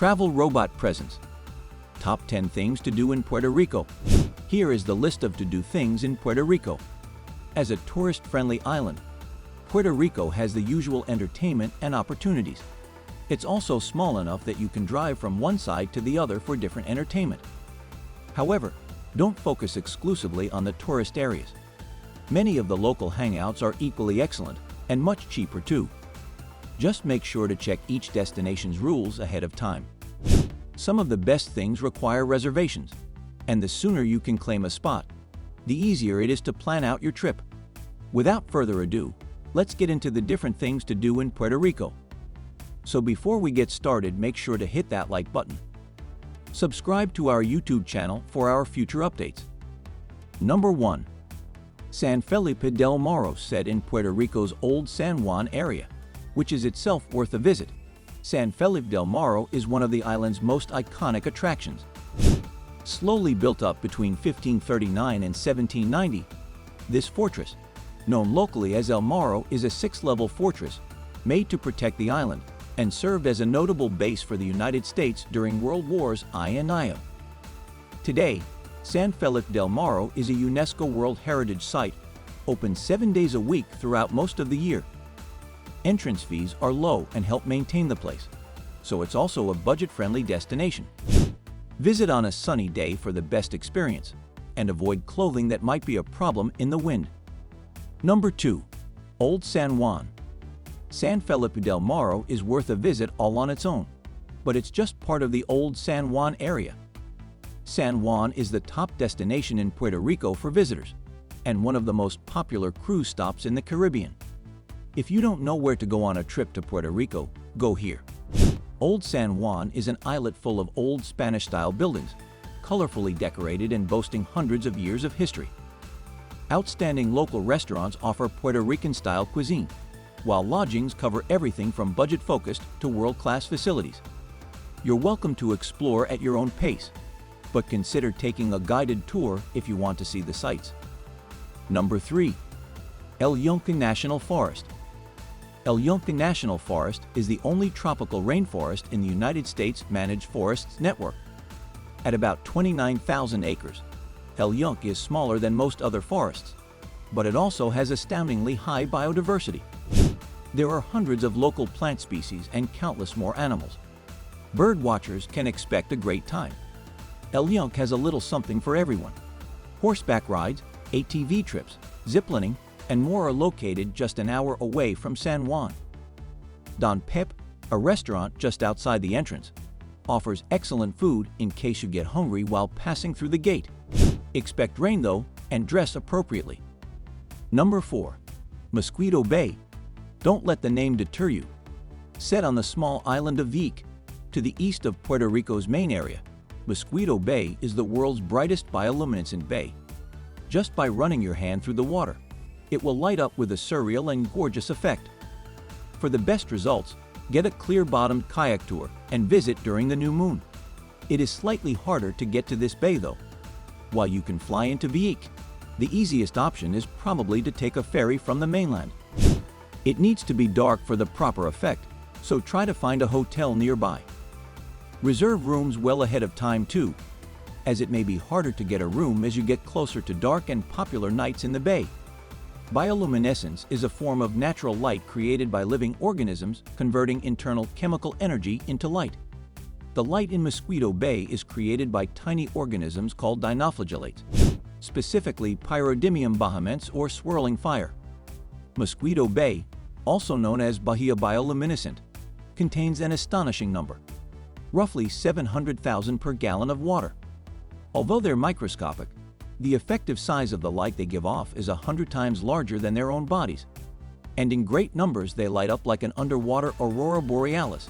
Travel robot presence. Top 10 things to do in Puerto Rico. Here is the list of to-do things in Puerto Rico. As a tourist-friendly island, Puerto Rico has the usual entertainment and opportunities. It's also small enough that you can drive from one side to the other for different entertainment. However, don't focus exclusively on the tourist areas. Many of the local hangouts are equally excellent and much cheaper too. Just make sure to check each destination's rules ahead of time. Some of the best things require reservations, and the sooner you can claim a spot, the easier it is to plan out your trip. Without further ado, let's get into the different things to do in Puerto Rico. So before we get started, make sure to hit that like button. Subscribe to our YouTube channel for our future updates. Number 1. San Felipe del Morro, set in Puerto Rico's Old San Juan area, which is itself worth a visit. San Felipe del Morro is one of the island's most iconic attractions. Slowly built up between 1539 and 1790, this fortress, known locally as El Morro, is a 6-level fortress made to protect the island and served as a notable base for the United States during World Wars I and II. Today, San Felipe del Morro is a UNESCO World Heritage Site, open 7 days a week throughout most of the year. Entrance fees are low and help maintain the place, so it's also a budget-friendly destination. Visit on a sunny day for the best experience, and avoid clothing that might be a problem in the wind. Number 2. Old San Juan. San Felipe del Morro is worth a visit all on its own, but it's just part of the Old San Juan area. San Juan is the top destination in Puerto Rico for visitors, and one of the most popular cruise stops in the Caribbean. If you don't know where to go on a trip to Puerto Rico, go here. Old San Juan is an islet full of old Spanish-style buildings, colorfully decorated and boasting hundreds of years of history. Outstanding local restaurants offer Puerto Rican-style cuisine, while lodgings cover everything from budget-focused to world-class facilities. You're welcome to explore at your own pace, but consider taking a guided tour if you want to see the sights. Number 3. El Yunque National Forest. El Yunque National Forest is the only tropical rainforest in the United States managed forests network. At about 29,000 acres, El Yunque is smaller than most other forests, but it also has astoundingly high biodiversity. There are hundreds of local plant species and countless more animals. Bird watchers can expect a great time. El Yunque has a little something for everyone. Horseback rides, ATV trips, ziplining, and more are located just an hour away from San Juan. Don Pep, a restaurant just outside the entrance, offers excellent food in case you get hungry while passing through the gate. Expect rain though, and dress appropriately. Number 4. Mosquito Bay. Don't let the name deter you. Set on the small island of Vieques, to the east of Puerto Rico's main area, Mosquito Bay is the world's brightest bioluminescent bay. Just by running your hand through the water, it will light up with a surreal and gorgeous effect. For the best results, get a clear-bottomed kayak tour and visit during the new moon. It is slightly harder to get to this bay though. While you can fly into Vieques, the easiest option is probably to take a ferry from the mainland. It needs to be dark for the proper effect, so try to find a hotel nearby. Reserve rooms well ahead of time too, as it may be harder to get a room as you get closer to dark and popular nights in the bay. Bioluminescence is a form of natural light created by living organisms converting internal chemical energy into light. The light in Mosquito Bay is created by tiny organisms called dinoflagellates, specifically Pyrodimium bahamense or swirling fire. Mosquito Bay, also known as Bahia Bioluminescent, contains an astonishing number, roughly 700,000 per gallon of water. Although they're microscopic, the effective size of the light they give off is 100 times larger than their own bodies, and in great numbers they light up like an underwater aurora borealis.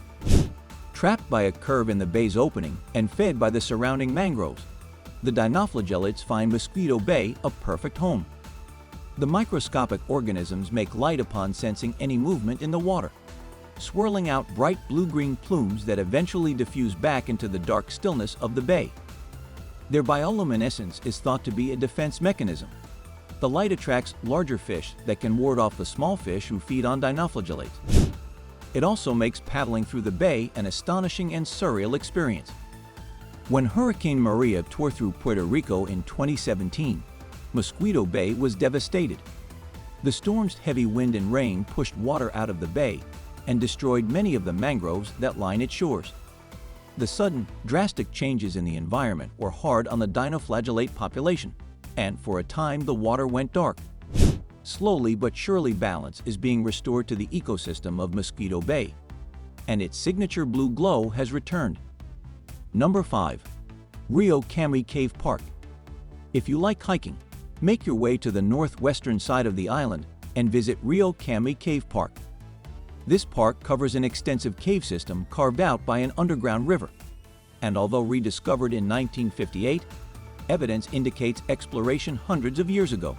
Trapped by a curve in the bay's opening and fed by the surrounding mangroves, the dinoflagellates find Mosquito Bay a perfect home. The microscopic organisms make light upon sensing any movement in the water, swirling out bright blue-green plumes that eventually diffuse back into the dark stillness of the bay. Their bioluminescence is thought to be a defense mechanism. The light attracts larger fish that can ward off the small fish who feed on dinoflagellates. It also makes paddling through the bay an astonishing and surreal experience. When Hurricane Maria tore through Puerto Rico in 2017, Mosquito Bay was devastated. The storm's heavy wind and rain pushed water out of the bay and destroyed many of the mangroves that line its shores. The sudden, drastic changes in the environment were hard on the dinoflagellate population, and for a time the water went dark. Slowly but surely balance is being restored to the ecosystem of Mosquito Bay, and its signature blue glow has returned. Number 5. Rio Cami Cave Park. If you like hiking, make your way to the northwestern side of the island and visit Rio Cami Cave Park. This park covers an extensive cave system carved out by an underground river, and although rediscovered in 1958, evidence indicates exploration hundreds of years ago.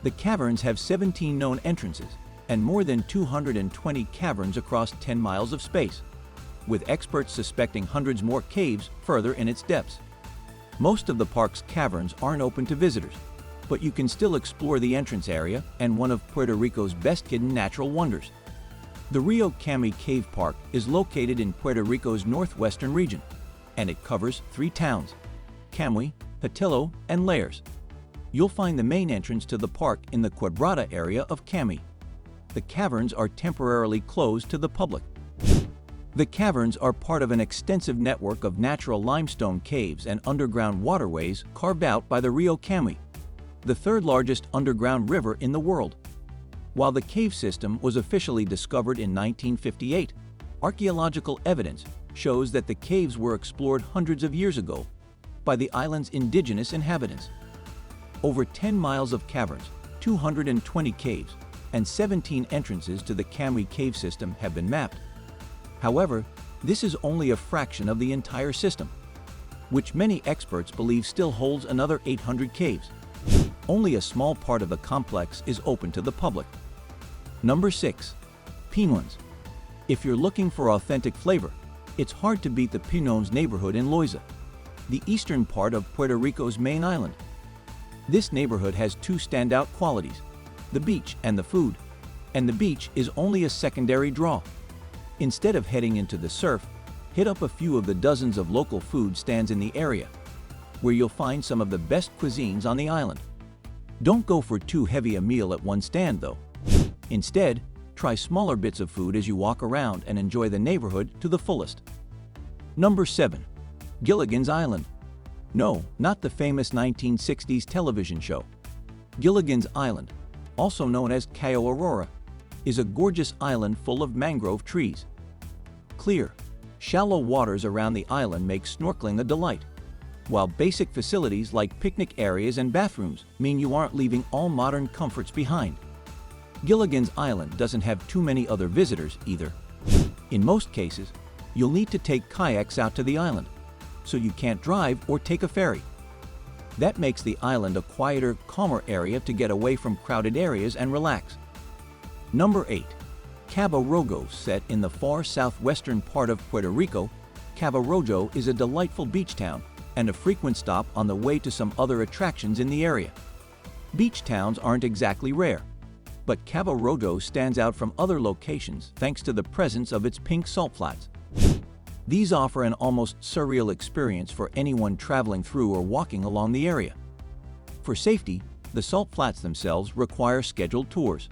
The caverns have 17 known entrances and more than 220 caverns across 10 miles of space, with experts suspecting hundreds more caves further in its depths. Most of the park's caverns aren't open to visitors, but you can still explore the entrance area and one of Puerto Rico's best hidden natural wonders. The Rio Cami Cave Park is located in Puerto Rico's northwestern region, and it covers 3 towns: Camui, Hatillo, and Lares. You'll find the main entrance to the park in the Quebrada area of Camui. The caverns are temporarily closed to the public. The caverns are part of an extensive network of natural limestone caves and underground waterways carved out by the Rio Cami, the third largest underground river in the world. While the cave system was officially discovered in 1958, archaeological evidence shows that the caves were explored hundreds of years ago by the island's indigenous inhabitants. Over 10 miles of caverns, 220 caves, and 17 entrances to the Camui cave system have been mapped. However, this is only a fraction of the entire system, which many experts believe still holds another 800 caves. Only a small part of the complex is open to the public. Number 6. Pinons. If you're looking for authentic flavor, it's hard to beat the Pinons neighborhood in Loiza, the eastern part of Puerto Rico's main island. This neighborhood has 2 standout qualities: the beach and the food, and the beach is only a secondary draw. Instead of heading into the surf, hit up a few of the dozens of local food stands in the area, where you'll find some of the best cuisines on the island. Don't go for too heavy a meal at one stand, though. Instead, try smaller bits of food as you walk around and enjoy the neighborhood to the fullest. Number 7. Gilligan's Island. No, not the famous 1960s television show. Gilligan's Island, also known as Cayo Aurora, is a gorgeous island full of mangrove trees. Clear, shallow waters around the island make snorkeling a delight, while basic facilities like picnic areas and bathrooms mean you aren't leaving all modern comforts behind. Gilligan's Island doesn't have too many other visitors either. In most cases, you'll need to take kayaks out to the island, so you can't drive or take a ferry. That makes the island a quieter, calmer area to get away from crowded areas and relax. Number 8. Cabo Rojo. Set in the far southwestern part of Puerto Rico, Cabo Rojo is a delightful beach town and a frequent stop on the way to some other attractions in the area. Beach towns aren't exactly rare, but Cabo Rojo stands out from other locations thanks to the presence of its pink salt flats. These offer an almost surreal experience for anyone traveling through or walking along the area. For safety, the salt flats themselves require scheduled tours.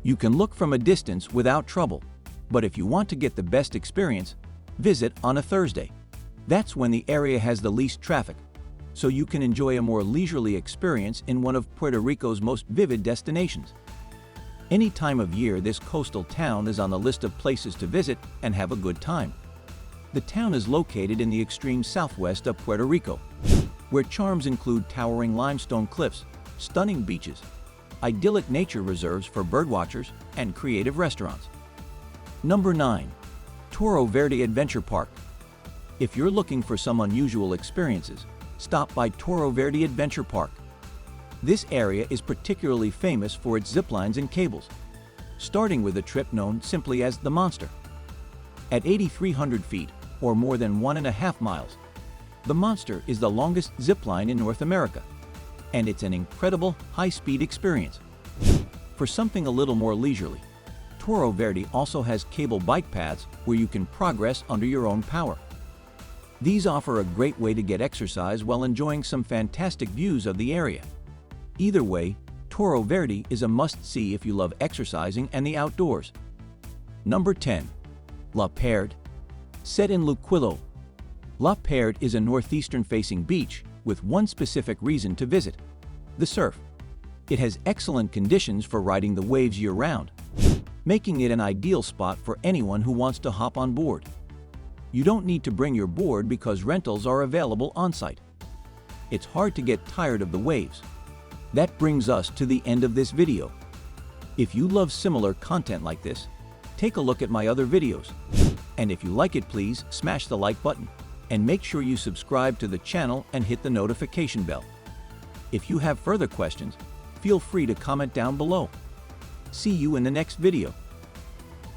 You can look from a distance without trouble, but if you want to get the best experience, visit on a Thursday. That's when the area has the least traffic, so you can enjoy a more leisurely experience in one of Puerto Rico's most vivid destinations. Any time of year, this coastal town is on the list of places to visit and have a good time. The town is located in the extreme southwest of Puerto Rico, where charms include towering limestone cliffs, stunning beaches, idyllic nature reserves for birdwatchers, and creative restaurants. Number 9. Toro Verde Adventure Park. If you're looking for some unusual experiences, stop by Toro Verde Adventure Park. This area is particularly famous for its ziplines and cables, starting with a trip known simply as the Monster. At 8,300 feet, or more than 1.5 miles, the Monster is the longest zipline in North America, and it's an incredible high-speed experience. For something a little more leisurely, Toro Verde also has cable bike paths where you can progress under your own power. These offer a great way to get exercise while enjoying some fantastic views of the area. Either way, Toro Verde is a must-see if you love exercising and the outdoors. Number 10. La Perde. Set in Luquillo. La Perde is a northeastern-facing beach with one specific reason to visit: the surf. It has excellent conditions for riding the waves year-round, making it an ideal spot for anyone who wants to hop on board. You don't need to bring your board because rentals are available on-site. It's hard to get tired of the waves. That brings us to the end of this video. If you love similar content like this, take a look at my other videos. And if you like it, please smash the like button and make sure you subscribe to the channel and hit the notification bell. If you have further questions, feel free to comment down below. See you in the next video.